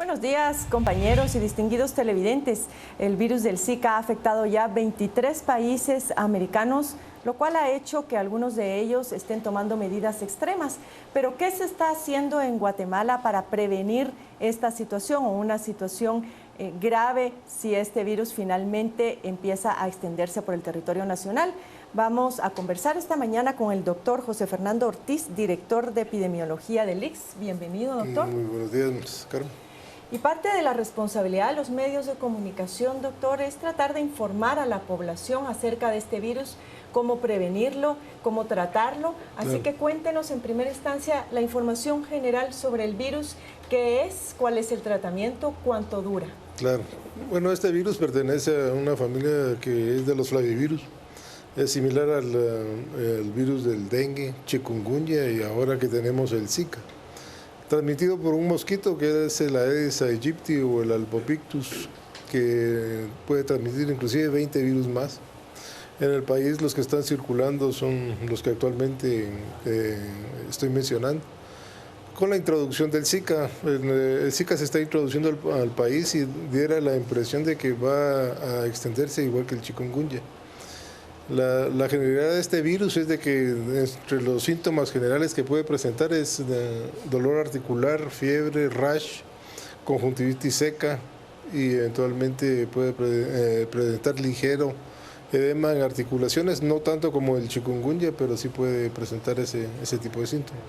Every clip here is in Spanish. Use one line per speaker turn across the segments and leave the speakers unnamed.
Buenos días, compañeros y distinguidos televidentes. El virus del Zika ha afectado ya 23 países americanos, lo cual ha hecho que algunos de ellos estén tomando medidas extremas. Pero, ¿qué se está haciendo en Guatemala para prevenir esta situación o una situación grave si este virus finalmente empieza a extenderse por el territorio nacional? Vamos a conversar esta mañana con el doctor José Fernando Ortiz, director de epidemiología del ICS. Bienvenido, doctor.
Muy buenos días, Carmen.
Y parte de la responsabilidad de los medios de comunicación, doctor, es tratar de informar a la población acerca de este virus, cómo prevenirlo, cómo tratarlo. Así que cuéntenos en primera instancia la información general sobre el virus, qué es, cuál es el tratamiento, cuánto dura.
Claro. Bueno, este virus pertenece a una familia que es de los flavivirus. Es similar al virus del dengue, chikungunya y ahora que tenemos el Zika. Transmitido por un mosquito que es el Aedes aegypti o el Albopictus, que puede transmitir inclusive 20 virus más. En el país los que están circulando son los que actualmente estoy mencionando. Con la introducción del Zika, el Zika se está introduciendo al país y diera la impresión de que va a extenderse igual que el chikungunya. La generalidad de este virus es de que entre los síntomas generales que puede presentar es dolor articular, fiebre, rash, conjuntivitis seca y eventualmente puede presentar ligero edema en articulaciones, no tanto como el chikungunya, pero sí puede presentar ese tipo de síntomas.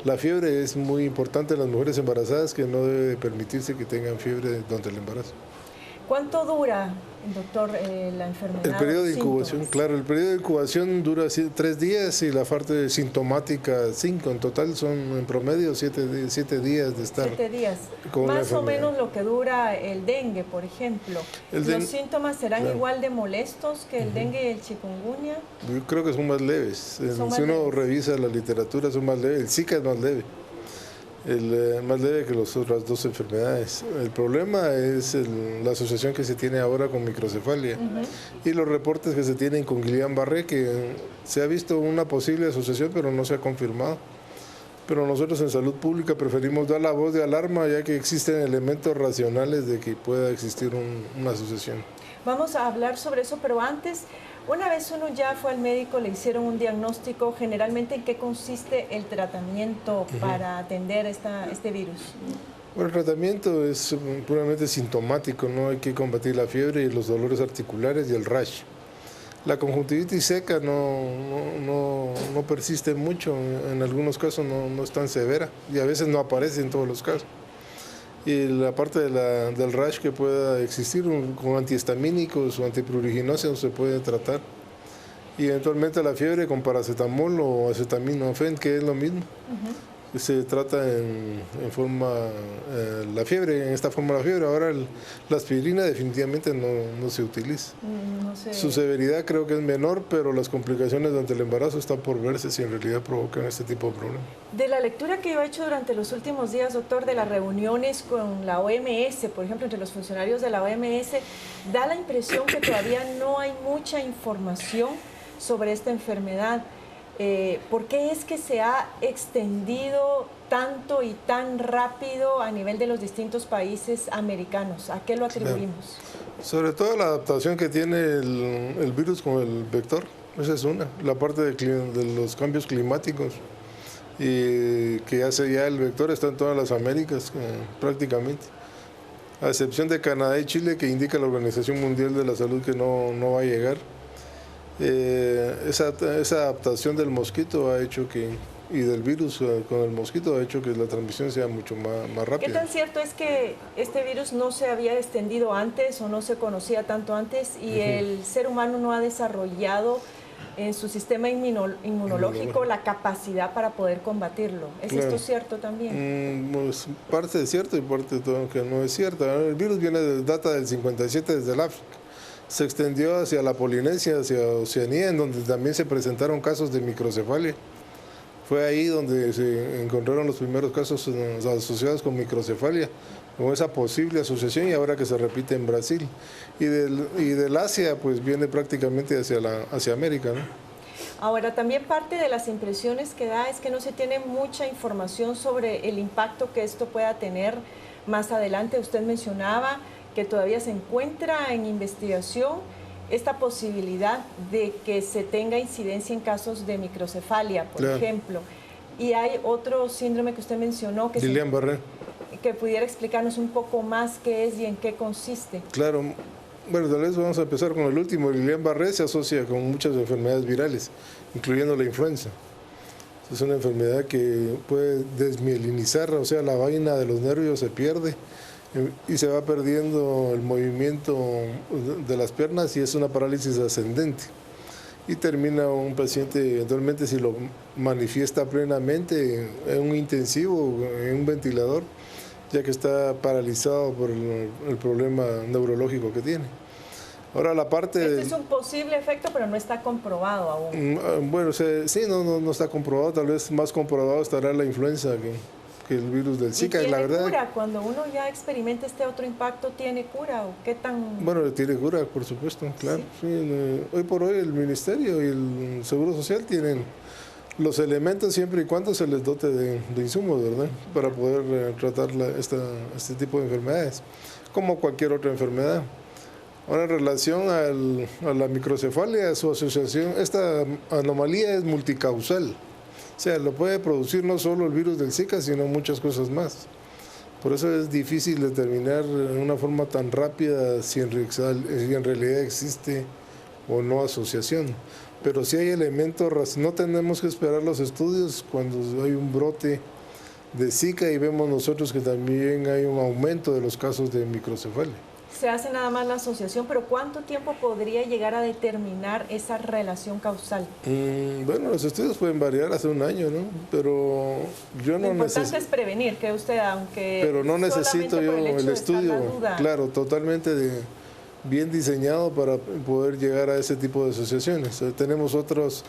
La fiebre es muy importante en las mujeres embarazadas, que no debe permitirse que tengan fiebre durante el embarazo.
¿Cuánto dura, doctor, la enfermedad?
El periodo de incubación, claro, el periodo de incubación dura 3 días y la parte sintomática 5. En total son en promedio 7 días de estar.
7 días. Más o menos lo que dura el dengue, por ejemplo. ¿Los síntomas serán igual de molestos que el dengue y el chikungunya?
Yo creo que son más leves. Si uno revisa la literatura, son más leves. El Zika es más leve. Más leve que las otras dos enfermedades. El problema es la asociación que se tiene ahora con microcefalia y los reportes que se tienen con Guillain-Barré, que se ha visto una posible asociación pero no se ha confirmado. Pero nosotros en salud pública preferimos dar la voz de alarma, ya que existen elementos racionales de que pueda existir una asociación.
Vamos a hablar sobre eso, pero antes, una vez uno ya fue al médico, le hicieron un diagnóstico, generalmente ¿en qué consiste el tratamiento para atender este virus?
Bueno, el tratamiento es puramente sintomático, no hay que combatir la fiebre y los dolores articulares y el rash. La conjuntivitis seca no persiste mucho, en algunos casos no es tan severa y a veces no aparece en todos los casos. Y la parte del rash que pueda existir con antihistamínicos o antipruriginóseos se puede tratar. Y eventualmente la fiebre con paracetamol o acetaminofén, que es lo mismo. Se trata en esta forma la fiebre. Ahora la aspirina definitivamente no se utiliza. Su severidad creo que es menor, pero las complicaciones durante el embarazo están por verse si en realidad provocan este tipo de problemas.
De la lectura que yo he hecho durante los últimos días, doctor, de las reuniones con la OMS, por ejemplo, entre los funcionarios de la OMS, da la impresión que todavía no hay mucha información sobre esta enfermedad. ¿Por qué es que se ha extendido tanto y tan rápido a nivel de los distintos países americanos? ¿A qué lo atribuimos?
Sobre todo la adaptación que tiene el virus con el vector, esa es una. La parte de los cambios climáticos, y que hace ya el vector está en todas las Américas prácticamente, a excepción de Canadá y Chile, que indica la Organización Mundial de la Salud que no va a llegar. Esa adaptación del mosquito ha hecho y del virus con el mosquito ha hecho que la transmisión sea mucho más rápida.
¿Qué tan cierto es que este virus no se había extendido antes o no se conocía tanto antes y el ser humano no ha desarrollado en su sistema inmunológico la capacidad para poder combatirlo? ¿Es esto cierto también?
Pues parte es cierto y parte que no es cierto. El virus data del 57 desde el África. Se extendió hacia la Polinesia, hacia Oceanía, en donde también se presentaron casos de microcefalia. Fue ahí donde se encontraron los primeros casos asociados con microcefalia, con esa posible asociación, y ahora que se repite en Brasil. Y del Asia, pues viene prácticamente hacia América, ¿no?
Ahora, también parte de las impresiones que da es que no se tiene mucha información sobre el impacto que esto pueda tener más adelante. Usted mencionaba que todavía se encuentra en investigación esta posibilidad de que se tenga incidencia en casos de microcefalia, por ejemplo. Y hay otro síndrome que usted mencionó, que
Guillain-Barré,
que pudiera explicarnos un poco más qué es y en qué consiste.
Claro. Bueno, tal vez vamos a empezar con el último. El Guillain-Barré se asocia con muchas enfermedades virales, incluyendo la influenza. Es una enfermedad que puede desmielinizar, o sea, la vaina de los nervios se pierde y se va perdiendo el movimiento de las piernas y es una parálisis ascendente. Y termina un paciente, eventualmente, si lo manifiesta plenamente, en un intensivo, en un ventilador, ya que está paralizado por el problema neurológico que tiene. Ahora la parte...
Este es un posible efecto, pero no está comprobado aún.
Bueno, sí, no está comprobado. Tal vez más comprobado estará la influenza que el virus del Zika.
¿Y
la verdad,
cura? Cuando uno ya experimenta este otro impacto, ¿tiene cura? ¿O qué tan...?
Bueno, tiene cura, por supuesto, claro.
¿Sí?
Sí, hoy por hoy el Ministerio y el Seguro Social tienen los elementos siempre y cuando se les dote de insumos, ¿verdad? Para poder tratar este tipo de enfermedades, como cualquier otra enfermedad. Ahora, en relación a la microcefalia, su asociación, esta anomalía es multicausal. O sea, lo puede producir no solo el virus del Zika, sino muchas cosas más. Por eso es difícil determinar de una forma tan rápida si en realidad existe o no asociación. Pero si hay elementos, no tenemos que esperar los estudios cuando hay un brote de Zika y vemos nosotros que también hay un aumento de los casos de microcefalia.
Se hace nada más la asociación, pero ¿cuánto tiempo podría llegar a determinar esa relación causal?
Bueno, los estudios pueden variar hace un año, ¿no? Pero yo no necesito...
Lo importante es prevenir, que usted, aunque...
Pero no necesito yo el estudio, claro, totalmente bien diseñado para poder llegar a ese tipo de asociaciones. Tenemos otras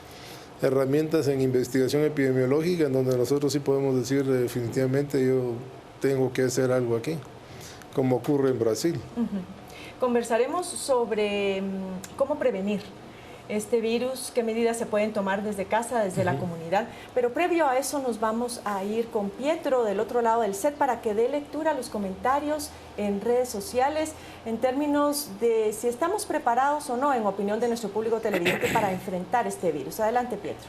herramientas en investigación epidemiológica en donde nosotros sí podemos decir definitivamente yo tengo que hacer algo aquí, como ocurre en Brasil.
Conversaremos sobre cómo prevenir este virus, qué medidas se pueden tomar desde casa, desde la comunidad. Pero previo a eso nos vamos a ir con Pietro del otro lado del set para que dé lectura a los comentarios en redes sociales en términos de si estamos preparados o no, en opinión de nuestro público televidente, para enfrentar este virus. Adelante, Pietro.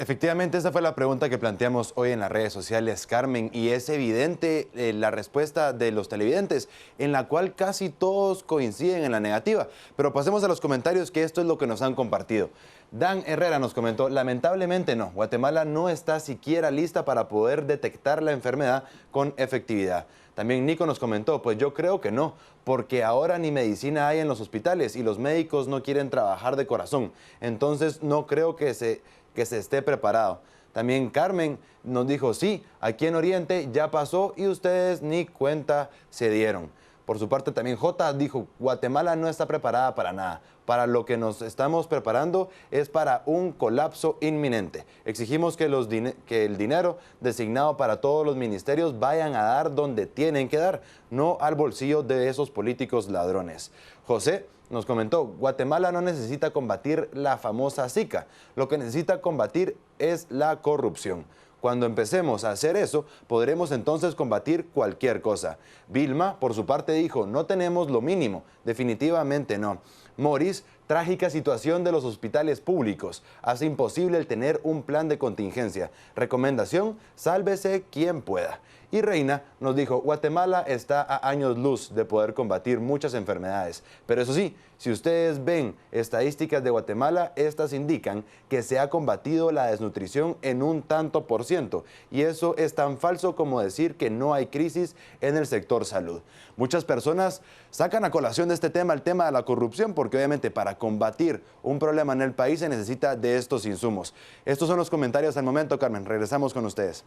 Efectivamente, esa fue la pregunta que planteamos hoy en las redes sociales, Carmen, y es evidente la respuesta de los televidentes, en la cual casi todos coinciden en la negativa. Pero pasemos a los comentarios, que esto es lo que nos han compartido. Dan Herrera nos comentó: lamentablemente no, Guatemala no está siquiera lista para poder detectar la enfermedad con efectividad. También Nico nos comentó: pues yo creo que no, porque ahora ni medicina hay en los hospitales y los médicos no quieren trabajar de corazón. Entonces no creo que se esté preparado. También Carmen nos dijo: sí, aquí en Oriente ya pasó y ustedes ni cuenta se dieron. Por su parte también J dijo: Guatemala no está preparada para nada. Para lo que nos estamos preparando es para un colapso inminente. Exigimos que el dinero designado para todos los ministerios vayan a dar donde tienen que dar, no al bolsillo de esos políticos ladrones. José nos comentó: Guatemala no necesita combatir la famosa Zika, lo que necesita combatir es la corrupción. Cuando empecemos a hacer eso, podremos entonces combatir cualquier cosa. Vilma, por su parte, dijo: no tenemos lo mínimo, definitivamente no. Morris: trágica situación de los hospitales públicos, hace imposible el tener un plan de contingencia. Recomendación: sálvese quien pueda. Y Reina nos dijo: Guatemala está a años luz de poder combatir muchas enfermedades. Pero eso sí, si ustedes ven estadísticas de Guatemala, estas indican que se ha combatido la desnutrición en un tanto por ciento. Y eso es tan falso como decir que no hay crisis en el sector salud. Muchas personas sacan a colación de este tema el tema de la corrupción, porque obviamente para combatir un problema en el país se necesita de estos insumos. Estos son los comentarios al momento, Carmen. Regresamos con ustedes.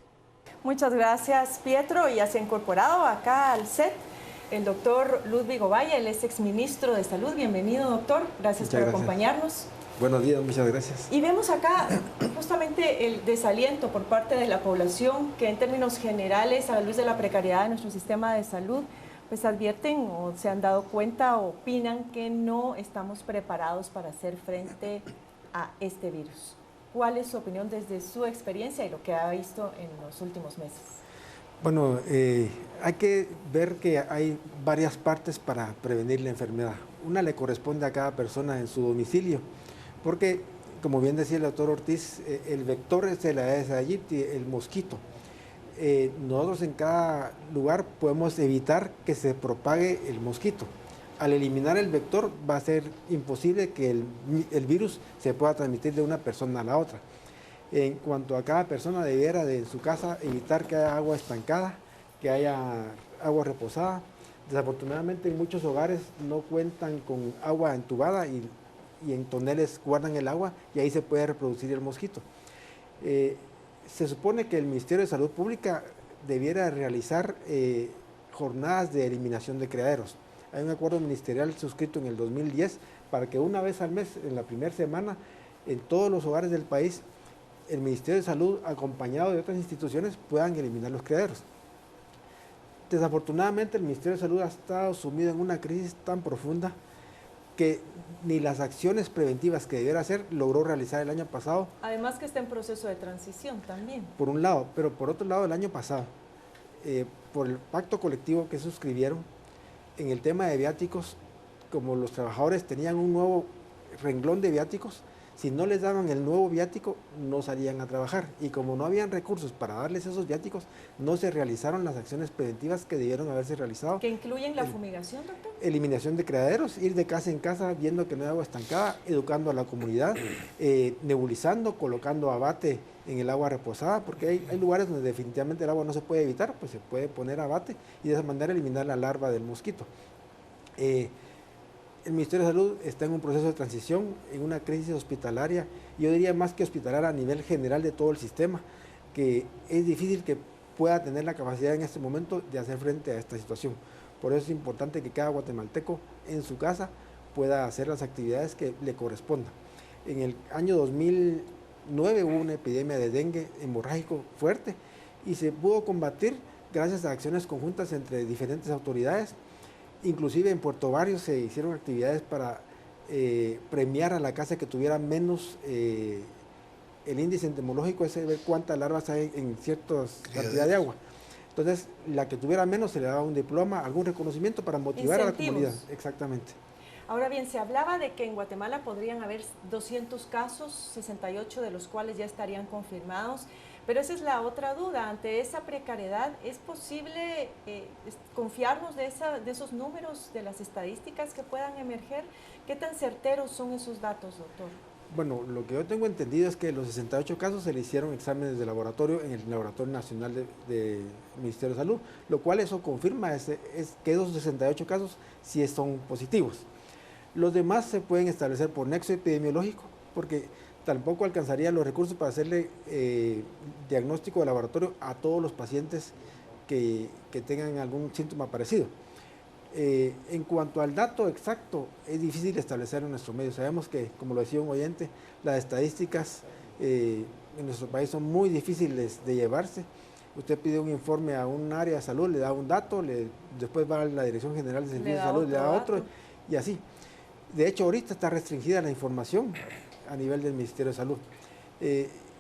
Muchas gracias, Pietro. Ya se ha incorporado acá al set el doctor Ludwig Ovalle, él es exministro de Salud. Bienvenido, doctor. Gracias por acompañarnos.
Buenos días, muchas gracias.
Y vemos acá justamente el desaliento por parte de la población, que en términos generales, a la luz de la precariedad de nuestro sistema de salud, pues advierten o se han dado cuenta o opinan que no estamos preparados para hacer frente a este virus. ¿Cuál es su opinión desde su experiencia y lo que ha visto en los últimos meses?
Bueno, hay que ver que hay varias partes para prevenir la enfermedad. Una le corresponde a cada persona en su domicilio, porque, como bien decía el doctor Ortiz, el vector es el Aedes aegypti, el mosquito. Nosotros en cada lugar podemos evitar que se propague el mosquito. Al eliminar el vector va a ser imposible que el virus se pueda transmitir de una persona a la otra. En cuanto a cada persona, debiera de en su casa evitar que haya agua estancada, que haya agua reposada. Desafortunadamente en muchos hogares no cuentan con agua entubada y en toneles guardan el agua y ahí se puede reproducir el mosquito. Se supone que el Ministerio de Salud Pública debiera realizar jornadas de eliminación de criaderos. Hay un acuerdo ministerial suscrito en el 2010 para que una vez al mes, en la primera semana, en todos los hogares del país, el Ministerio de Salud, acompañado de otras instituciones, puedan eliminar los criaderos. Desafortunadamente, el Ministerio de Salud ha estado sumido en una crisis tan profunda que ni las acciones preventivas que debiera hacer logró realizar el año pasado.
Además que está en proceso de transición también.
Por un lado, pero por otro lado, el año pasado, por el pacto colectivo que suscribieron, en el tema de viáticos, como los trabajadores tenían un nuevo renglón de viáticos, si no les daban el nuevo viático, no salían a trabajar. Y como no habían recursos para darles esos viáticos, no se realizaron las acciones preventivas que debieron haberse realizado.
¿Que incluyen la fumigación, doctor?
Eliminación de criaderos, ir de casa en casa viendo que no hay agua estancada, educando a la comunidad, nebulizando, colocando abate en el agua reposada, porque hay lugares donde definitivamente el agua no se puede evitar, pues se puede poner abate y de esa manera eliminar la larva del mosquito. El Ministerio de Salud está en un proceso de transición, en una crisis hospitalaria, yo diría más que hospitalaria a nivel general de todo el sistema, que es difícil que pueda tener la capacidad en este momento de hacer frente a esta situación. Por eso es importante que cada guatemalteco en su casa pueda hacer las actividades que le correspondan. En el año 2009 hubo una epidemia de dengue hemorrágico fuerte y se pudo combatir gracias a acciones conjuntas entre diferentes autoridades. Inclusive en Puerto Barrio se hicieron actividades para premiar a la casa que tuviera menos, el índice entomológico es ver cuántas larvas hay en cierta cantidad de agua. Entonces, la que tuviera menos se le daba un diploma, algún reconocimiento para motivar a la comunidad. Exactamente.
Ahora bien, se hablaba de que en Guatemala podrían haber 200 casos, 68 de los cuales ya estarían confirmados. Pero esa es la otra duda, ante esa precariedad, ¿es posible confiarnos de esos números, de las estadísticas que puedan emerger? ¿Qué tan certeros son esos datos, doctor?
Bueno, lo que yo tengo entendido es que los 68 casos se le hicieron exámenes de laboratorio en el Laboratorio Nacional del Ministerio de Salud, lo cual eso confirma es que esos 68 casos sí son positivos. Los demás se pueden establecer por nexo epidemiológico, porque tampoco alcanzaría los recursos para hacerle diagnóstico de laboratorio a todos los pacientes que tengan algún síntoma parecido. En cuanto al dato exacto, es difícil establecerlo en nuestro medio. Sabemos que, como lo decía un oyente, las estadísticas en nuestro país son muy difíciles de llevarse. Usted pide un informe a un área de salud, le da un dato, después va a la Dirección General de Servicios de Salud, le da otro, y así. De hecho, ahorita está restringida la información a nivel del Ministerio de Salud.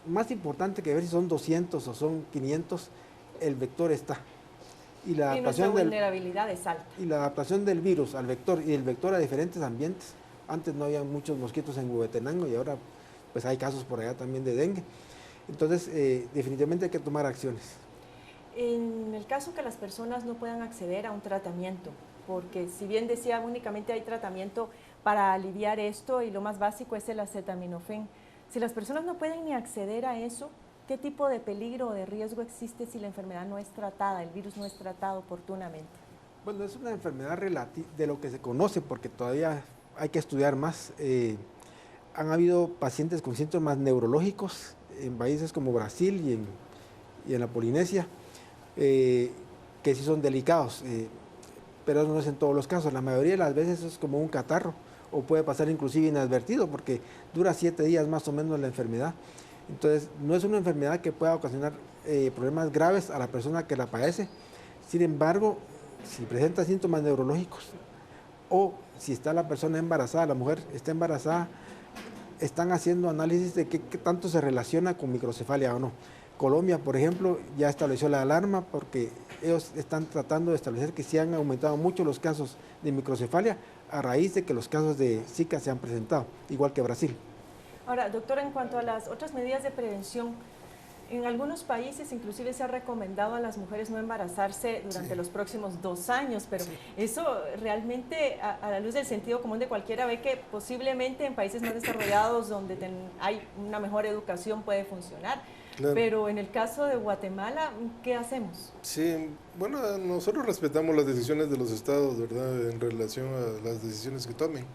Más importante que ver si son 200 o son 500, el vector está. Y la
nuestra vulnerabilidad es alta.
Y la adaptación del virus al vector y el vector a diferentes ambientes. Antes no había muchos mosquitos en Huehuetenango y ahora pues hay casos por allá también de dengue. Entonces, definitivamente hay que tomar acciones.
En el caso que las personas no puedan acceder a un tratamiento, porque si bien decía únicamente hay tratamiento para aliviar esto y lo más básico es el acetaminofén, si las personas no pueden ni acceder a eso, ¿qué tipo de peligro o de riesgo existe si la enfermedad no es tratada, el virus no es tratado oportunamente?
Bueno, es una enfermedad relativa de lo que se conoce, porque todavía hay que estudiar más. Han habido pacientes con síntomas neurológicos en países como Brasil y en la Polinesia, que sí son delicados, pero no es en todos los casos. La mayoría de las veces es como un catarro, o puede pasar inclusive inadvertido, porque dura 7 días más o menos la enfermedad. Entonces, no es una enfermedad que pueda ocasionar problemas graves a la persona que la padece. Sin embargo, si presenta síntomas neurológicos o si está la persona embarazada, la mujer está embarazada, están haciendo análisis de qué tanto se relaciona con microcefalia o no. Colombia, por ejemplo, ya estableció la alarma porque ellos están tratando de establecer que sí han aumentado mucho los casos de microcefalia a raíz de que los casos de Zika se han presentado, igual que Brasil.
Ahora, doctora, en cuanto a las otras medidas de prevención, en algunos países inclusive se ha recomendado a las mujeres no embarazarse durante los próximos 2 años, pero eso realmente a la luz del sentido común de cualquiera ve que posiblemente en países más desarrollados donde hay una mejor educación puede funcionar. Claro. Pero en el caso de Guatemala, ¿qué hacemos?
Sí, bueno, nosotros respetamos las decisiones de los estados, ¿verdad?, en relación a las decisiones que tomen,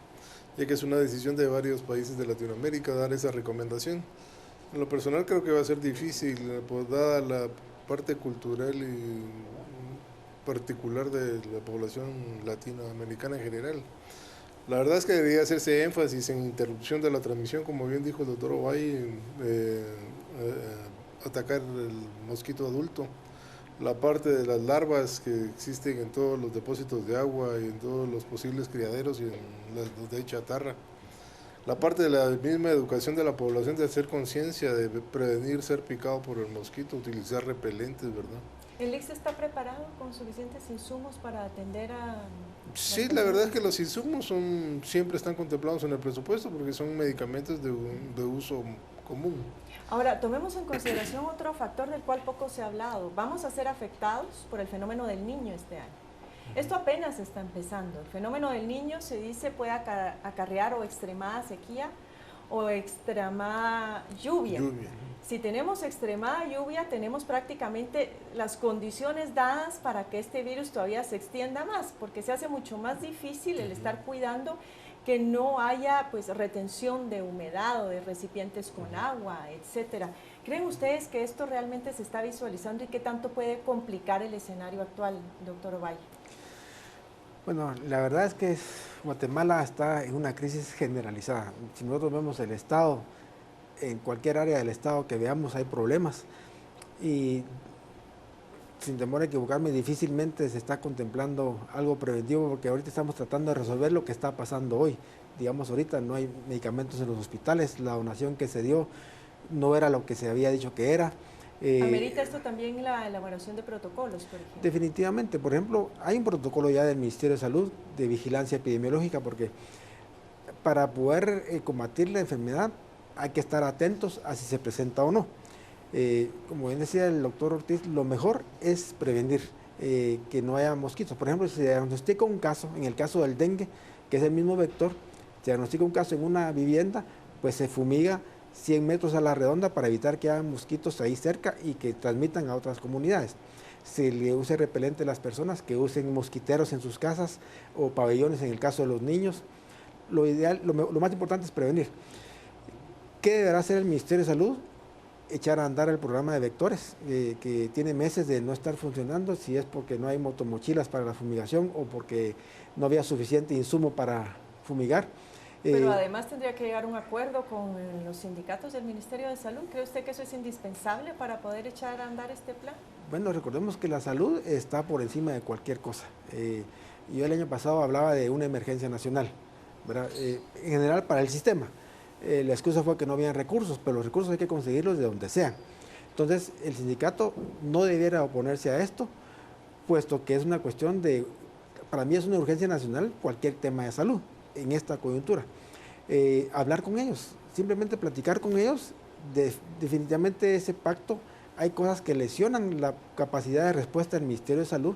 ya que es una decisión de varios países de Latinoamérica dar esa recomendación. En lo personal creo que va a ser difícil, pues, dada la parte cultural y particular de la población latinoamericana en general. La verdad es que debería hacerse énfasis en interrupción de la transmisión, como bien dijo el doctor Ovalle, atacar el mosquito adulto, la parte de las larvas que existen en todos los depósitos de agua y en todos los posibles criaderos y en los de chatarra. La parte de la misma educación de la población de hacer conciencia, de prevenir ser picado por el mosquito, utilizar repelentes, ¿verdad?
¿El ICS está preparado con suficientes insumos para atender a...?
Sí, la verdad es que los insumos siempre están contemplados en el presupuesto porque son medicamentos de uso común.
Ahora, tomemos en consideración otro factor del cual poco se ha hablado. Vamos a ser afectados por el fenómeno del Niño este año. Esto apenas está empezando. El fenómeno del Niño se dice puede acarrear o extremada sequía o extremada lluvia. Si tenemos extremada lluvia, tenemos prácticamente las condiciones dadas para que este virus todavía se extienda más, porque se hace mucho más difícil el estar cuidando que no haya pues retención de humedad o de recipientes con agua, etcétera. ¿Creen ustedes que esto realmente se está visualizando y qué tanto puede complicar el escenario actual, doctor Ovalle?
Bueno, la verdad es que Guatemala está en una crisis generalizada. Si nosotros vemos el Estado, en cualquier área del Estado que veamos hay problemas y sin temor a equivocarme, difícilmente se está contemplando algo preventivo porque ahorita estamos tratando de resolver lo que está pasando hoy. Digamos, ahorita no hay medicamentos en los hospitales, la donación que se dio no era lo que se había dicho que era.
¿Amerita esto también la elaboración de protocolos, por ejemplo?
Definitivamente, por ejemplo, hay un protocolo ya del Ministerio de Salud de vigilancia epidemiológica porque para poder combatir la enfermedad hay que estar atentos a si se presenta o no. Como bien decía el doctor Ortiz, lo mejor es prevenir que no haya mosquitos. Por ejemplo, si se diagnostica un caso, en el caso del dengue, que es el mismo vector, se diagnostica un caso en una vivienda, pues se fumiga 100 metros a la redonda para evitar que haya mosquitos ahí cerca y que transmitan a otras comunidades. Se le use repelente a las personas, que usen mosquiteros en sus casas o pabellones en el caso de los niños. Lo ideal, lo más importante es prevenir. ¿Qué deberá hacer el Ministerio de Salud? Echar a andar el programa de vectores, que tiene meses de no estar funcionando, si es porque no hay motomochilas para la fumigación o porque no había suficiente insumo para fumigar.
Pero además tendría que llegar a un acuerdo con los sindicatos del Ministerio de Salud. ¿Cree usted que eso es indispensable para poder echar a andar este plan?
Bueno, recordemos que la salud está por encima de cualquier cosa. Yo el año pasado hablaba de una emergencia nacional, ¿verdad? En general para el sistema. La excusa fue que no habían recursos, pero los recursos hay que conseguirlos de donde sean. Entonces, el sindicato no debiera oponerse a esto, puesto que es una cuestión para mí es una urgencia nacional cualquier tema de salud en esta coyuntura. Hablar con ellos, simplemente platicar con ellos, definitivamente ese pacto, hay cosas que lesionan la capacidad de respuesta del Ministerio de Salud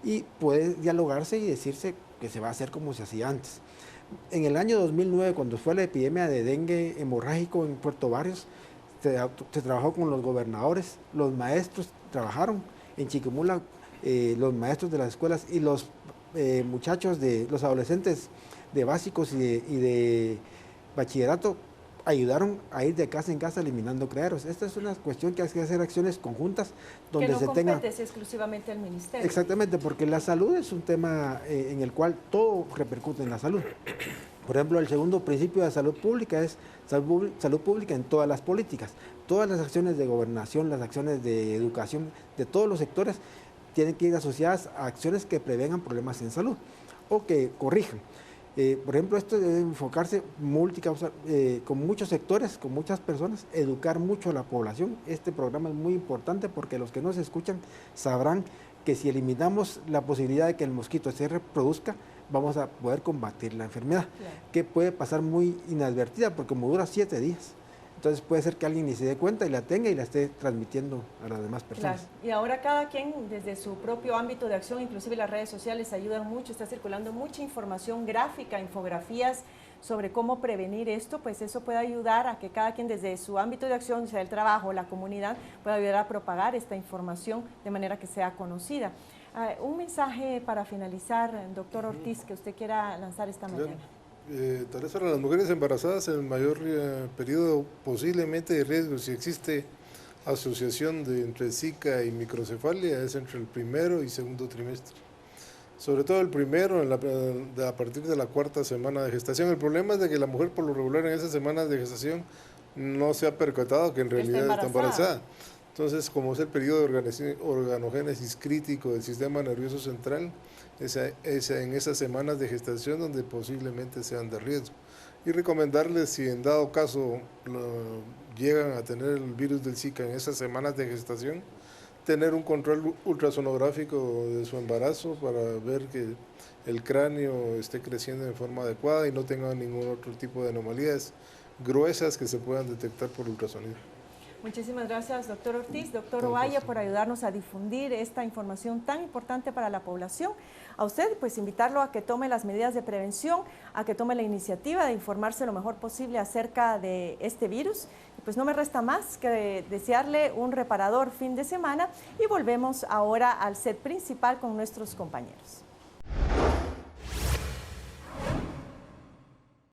y puede dialogarse y decirse que se va a hacer como se hacía antes. En el año 2009, cuando fue la epidemia de dengue hemorrágico en Puerto Barrios, se trabajó con los gobernadores, los maestros trabajaron en Chiquimula, los maestros de las escuelas y los muchachos, los adolescentes de básicos y de bachillerato ayudaron a ir de casa en casa eliminando criaderos. Esta es una cuestión que hay que hacer acciones conjuntas donde
se tenga... Que no compete exclusivamente al ministerio.
Exactamente, porque la salud es un tema en el cual todo repercute en la salud. Por ejemplo, el segundo principio de salud pública es salud pública en todas las políticas. Todas las acciones de gobernación, las acciones de educación, de todos los sectores, tienen que ir asociadas a acciones que prevengan problemas en salud o que corrijan. Por ejemplo, esto debe enfocarse multicausa, con muchos sectores, con muchas personas, educar mucho a la población. Este programa es muy importante porque los que nos escuchan sabrán que si eliminamos la posibilidad de que el mosquito se reproduzca, vamos a poder combatir la enfermedad, claro, que puede pasar muy inadvertida porque como dura 7 días. Entonces puede ser que alguien ni se dé cuenta y la tenga y la esté transmitiendo a las demás personas.
Claro. Y ahora cada quien desde su propio ámbito de acción, inclusive las redes sociales ayudan mucho, está circulando mucha información gráfica, infografías sobre cómo prevenir esto, pues eso puede ayudar a que cada quien desde su ámbito de acción, sea el trabajo, la comunidad, pueda ayudar a propagar esta información de manera que sea conocida. Un mensaje para finalizar, doctor Ortiz, que usted quiera lanzar esta mañana.
Tal vez para las mujeres embarazadas el mayor periodo posiblemente de riesgo, si existe asociación entre Zika y microcefalia, es entre el primero y segundo trimestre. Sobre todo el primero, a partir de la 4ª semana de gestación. El problema es de que la mujer por lo regular en esas semanas de gestación no se ha percatado que en realidad está embarazada. Entonces, como es el periodo de organogénesis crítico del sistema nervioso central, en esas semanas de gestación donde posiblemente sean de riesgo. Y recomendarles, si en dado caso llegan a tener el virus del Zika en esas semanas de gestación, tener un control ultrasonográfico de su embarazo para ver que el cráneo esté creciendo de forma adecuada y no tenga ningún otro tipo de anomalías gruesas que se puedan detectar por ultrasonido.
Muchísimas gracias, doctor Ortiz, doctor Ovalle, por ayudarnos a difundir esta información tan importante para la población. A usted, pues invitarlo a que tome las medidas de prevención, a que tome la iniciativa de informarse lo mejor posible acerca de este virus. Pues no me resta más que desearle un reparador fin de semana y volvemos ahora al set principal con nuestros compañeros.